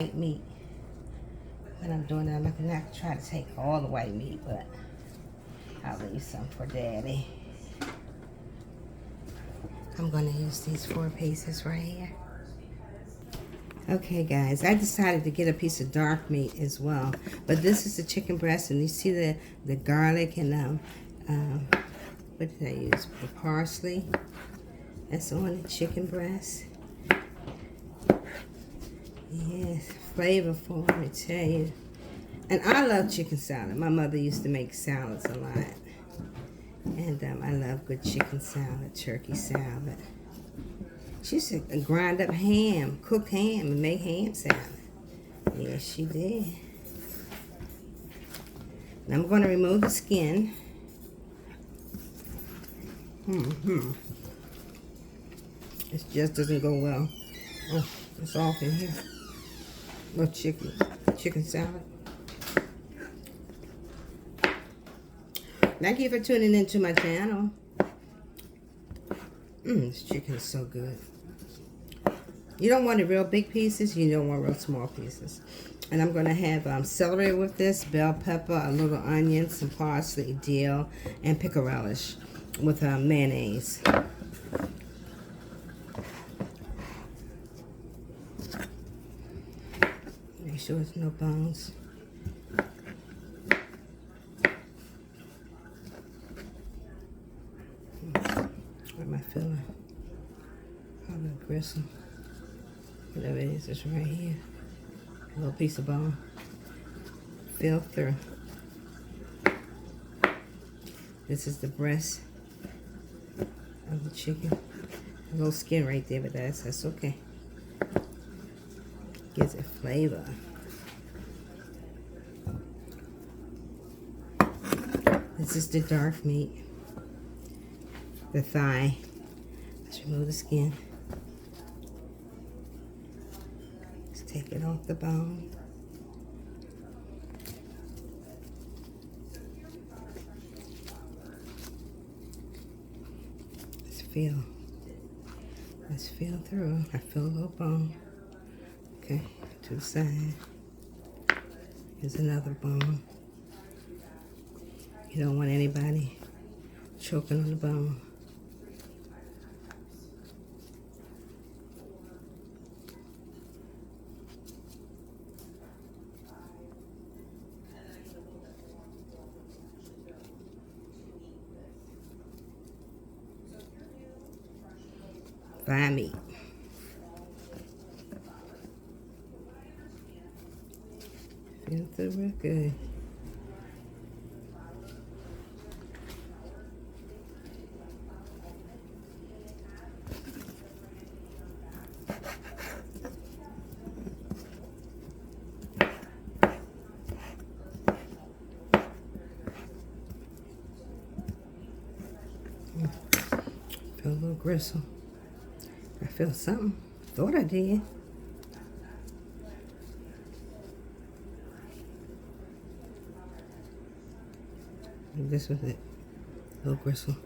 white meat. When I'm doing it, I'm not gonna try to take all the white meat, but I'll leave some for Daddy. I'm gonna use these 4 pieces right here. Okay guys, I decided to get a piece of dark meat as well, but this is the chicken breast, and you see the garlic and what did I use? The parsley. That's on the chicken breast. Yes, flavorful, let me tell you. And I love chicken salad. My mother used to make salads a lot. And I love good chicken salad, turkey salad. She used to grind up ham, cook ham, and make ham salad. Yes, she did. Now I'm going to remove the skin. It just doesn't go well. Oh, it's off in here. Little chicken salad. Thank you for tuning into my channel. This chicken is so good. You don't want the real big pieces. You don't want real small pieces. And I'm going to have celery with this, bell pepper, a little onion, some parsley, dill, and pickle relish with mayonnaise. Make sure there's no bones. What am I feeling? Probably gristle. Whatever it is, it's right here. A little piece of bone. Feel through. This is the breast of the chicken. A little skin right there, but that's okay. Gives it flavor. This is the dark meat. The thigh. Let's remove the skin. Let's take it off the bone. Let's feel through. I feel a little bone. Okay, to the side. Here's another bone. You don't want anybody choking on the bone. Thigh meat. Feel through real good. Feel a little gristle. I feel something. Thought I did. This was it. A little gristle.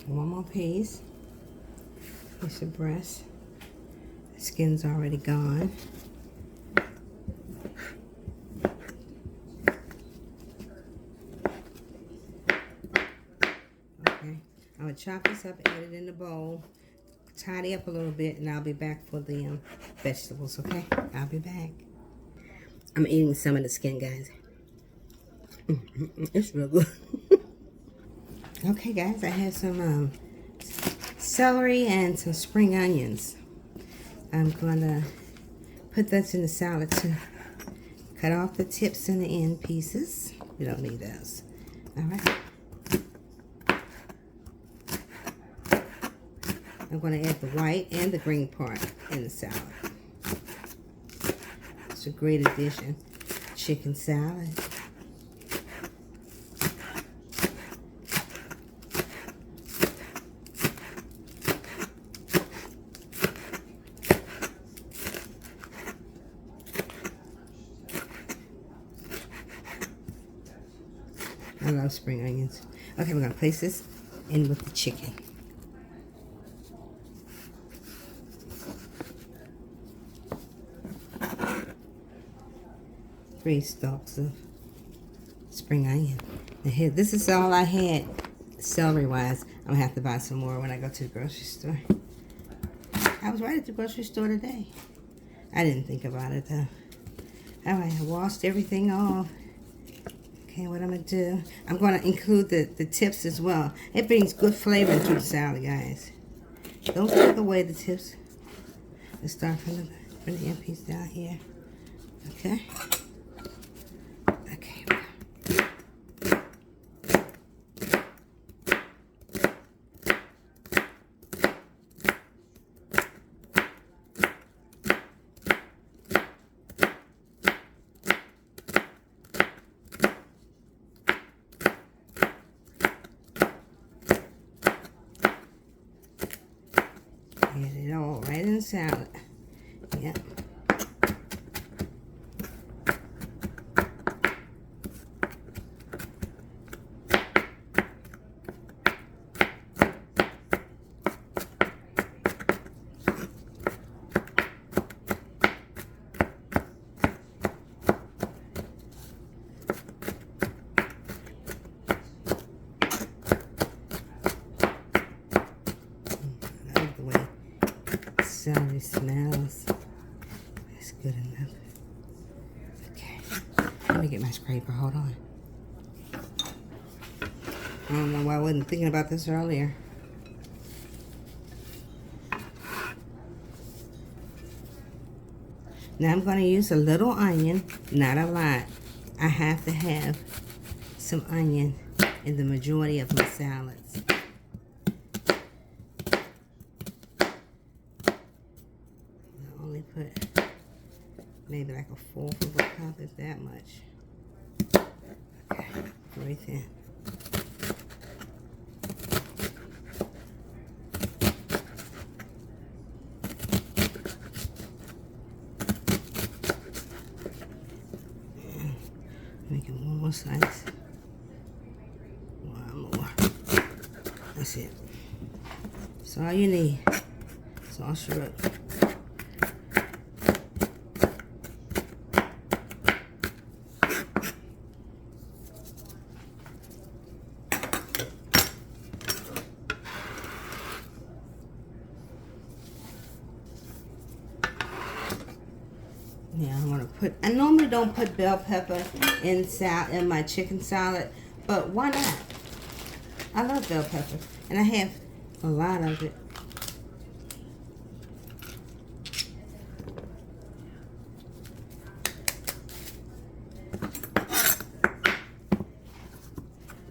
One more piece. Piece of breast. The skin's already gone. Okay, I'm gonna chop this up, add it in the bowl, tidy up a little bit, and I'll be back for the vegetables. Okay, I'll be back. I'm eating some of the skin, guys. It's real good. Okay guys, I have some celery and some spring onions. I'm gonna put this in the salad too. Cut off the tips and the end pieces. We don't need those. Alright. I'm going to add the white and the green part in the salad. It's a great addition. Chicken salad. I love spring onions. Okay, we're going to place this in with the chicken. 3 stalks of spring onion. And here, this is all I had celery-wise. I'm going to have to buy some more when I go to the grocery store. I was right at the grocery store today. I didn't think about it, though. All right, I washed everything off. Okay, what I'm going to do, I'm going to include the tips as well. It brings good flavor into the salad, guys. Don't take away the tips. Let's start from the end piece down here. Okay. Okay. Get it all right in the salad. Yep. Celery smells. That's good enough. Okay. Let me get my scraper. Hold on. I don't know why I wasn't thinking about this earlier. Now I'm going to use a little onion, not a lot. I have to have some onion in the majority of my salads. Put maybe like a 1/4 of a cup, if that much. Okay, right there. Make it one more slice. One more. That's it. That's all you need. It's all syrup. Yeah, I'm gonna put. I normally don't put bell pepper in my chicken salad, but why not? I love bell pepper, and I have a lot of it.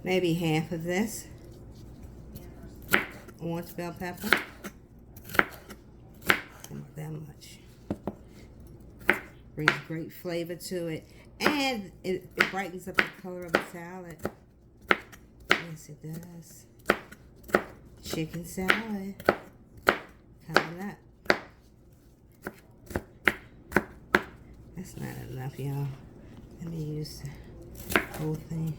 Maybe half of this orange bell pepper. Not that much. Brings great flavor to it, and it brightens up the color of the salad. Yes, it does. Chicken salad coming up. That's not enough, y'all. Let me use the whole thing.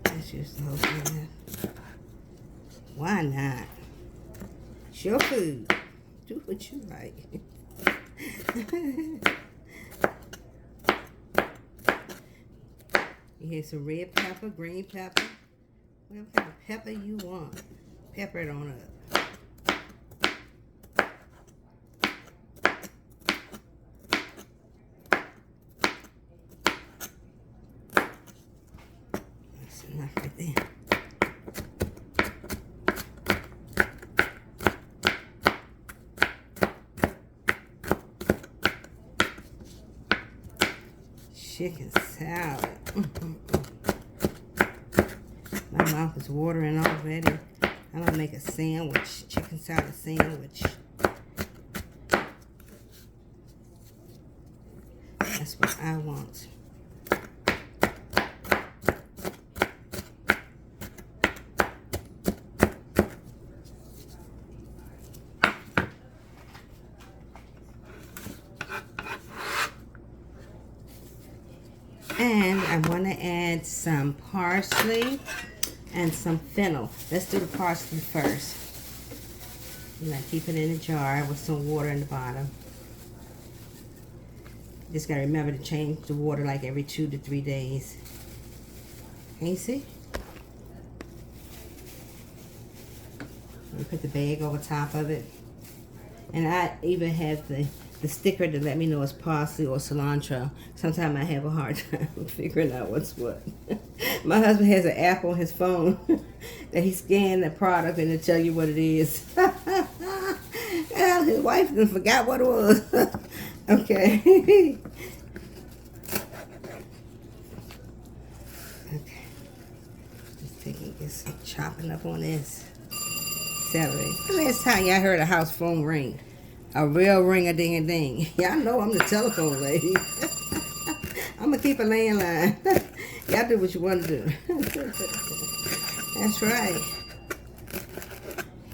Let's use the whole thing. Why not? It's your food. Do what you like. Here's some red pepper, green pepper, whatever kind of pepper you want. Pepper it on up. That's enough right there. Chicken salad. My mouth is watering already. I'm gonna make a sandwich, chicken salad sandwich. That's what I want. And I want to add some parsley and some fennel. Let's do the parsley first. And I keep it in a jar with some water in the bottom. Just gotta remember to change the water like every 2 to 3 days. Can you see? And put the bag over top of it. And I even have the sticker to let me know it's parsley or cilantro. Sometimes I have a hard time figuring out what's what. My husband has an app on his phone that he scans the product and it'll tell you what it is. Well, his wife forgot what it was. Okay. Okay. Just taking this, chopping up on this celery. The last time y'all heard a house phone ring, a real ring-a-ding-a-ding. Y'all know I'm the telephone lady. I'm gonna keep a landline. Y'all do what you want to do. That's right.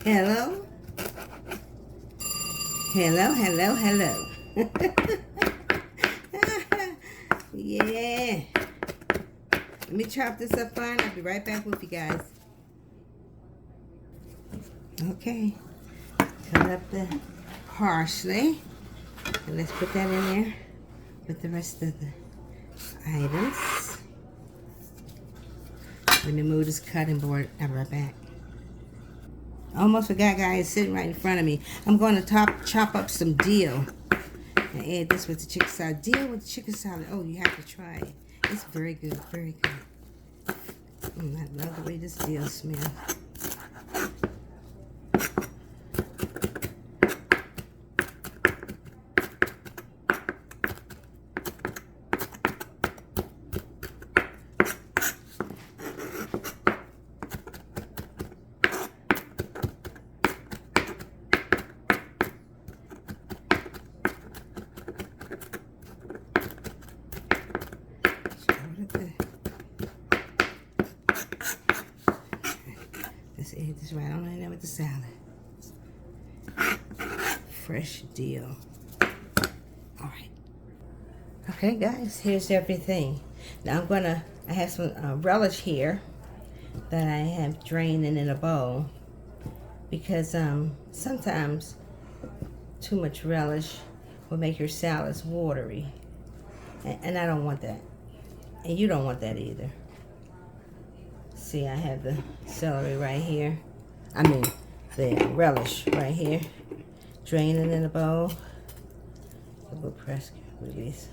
Hello? Hello, hello, hello. Yeah. Let me chop this up fine. I'll be right back with you guys. Okay. Cut up the parsley. And let's put that in there with the rest of the items. Let me move this cutting board. I'll be right back. Almost forgot, guys, it's sitting right in front of me. I'm going to chop up some dill and add this with the chicken salad. Dill with the chicken salad. Oh, you have to try it. It's very good, very good. I love the way this dill smells. Let's add this right on in there with the salad. Fresh dill. All right. Okay, guys, here's everything. Now I have some relish here that I have draining in a bowl because sometimes too much relish will make your salads watery. And I don't want that. And you don't want that either. See, I have the celery right here. I mean, the relish right here. Draining in a bowl. I will press release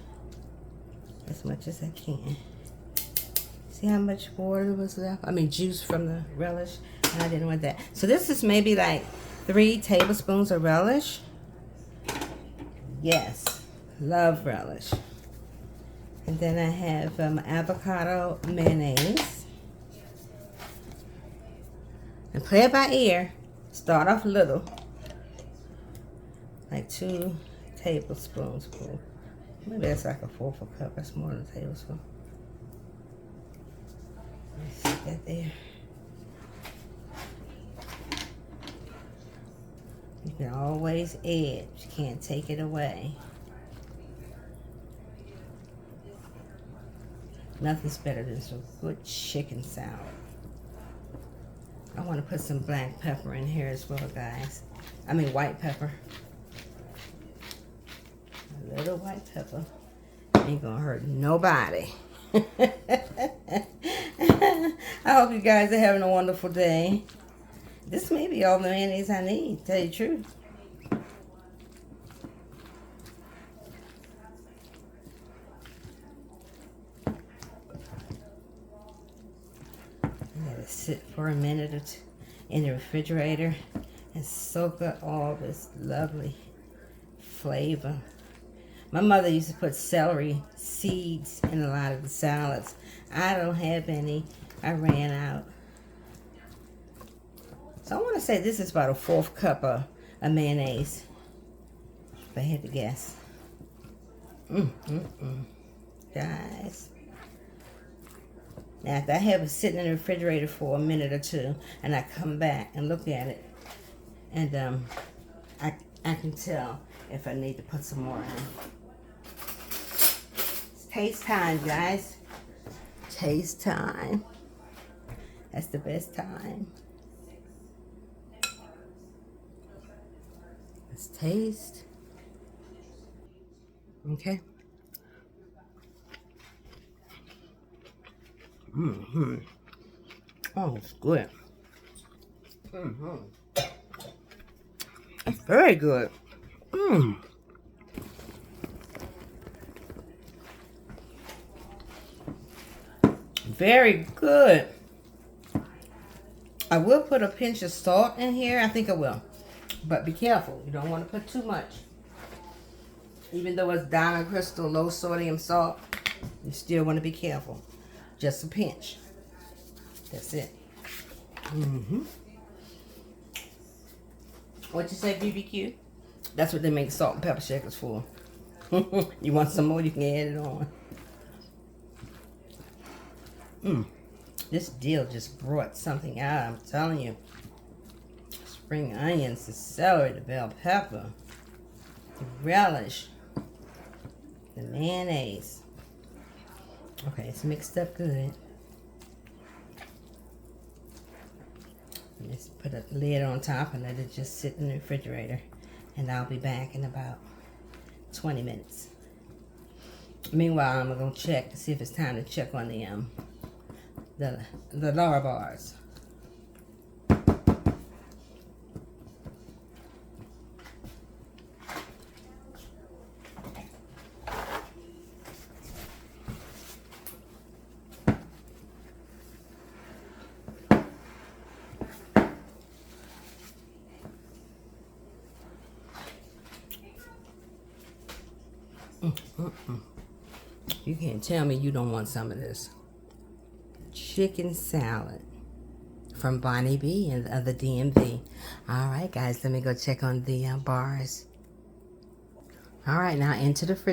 as much as I can. See how much water was left? I mean, juice from the relish. And I didn't want that. So this is maybe like 3 tablespoons of relish. Yes, love relish. And then I have avocado mayonnaise. And play it by ear. Start off little. Like 2 tablespoons full. Maybe that's like a 1/4 cup. That's more than a tablespoon. Let's stick that there. You can always add. You can't take it away. Nothing's better than some good chicken salad. I want to put some black pepper in here as well, guys. I mean white pepper. A little white pepper. Ain't gonna hurt nobody. I hope you guys are having a wonderful day. This may be all the mayonnaise I need, to tell you the truth. Let it sit for a minute or two in the refrigerator and soak up all this lovely flavor. My mother used to put celery seeds in a lot of the salads. I don't have any. I ran out. So I want to say this is about a 4th cup of mayonnaise, if I had to guess. Guys. Now, if I have it sitting in the refrigerator for a minute or two, and I come back and look at it, and I can tell if I need to put some more in. It's taste time, guys. Taste time. That's the best time. Let's taste. Okay. Oh, it's good. It's very good. Very good. I will put a pinch of salt in here. I think I will. But be careful. You don't want to put too much. Even though it's Diamond Crystal low sodium salt, you still want to be careful. Just a pinch. That's it. What you say, BBQ? That's what they make salt and pepper shakers for. You want some more, you can add it on. This dill just brought something out, I'm telling you. Spring onions, the celery, the bell pepper, the relish, the mayonnaise. Okay, it's mixed up good. Let's put a lid on top and let it just sit in the refrigerator. And I'll be back in about 20 minutes. Meanwhile, I'm going to check to see if it's time to check on the Lara bars. You can't tell me you don't want some of this. Chicken salad from Bonnie B and the DMV. All right, guys, let me go check on the bars. All right, now into the fridge.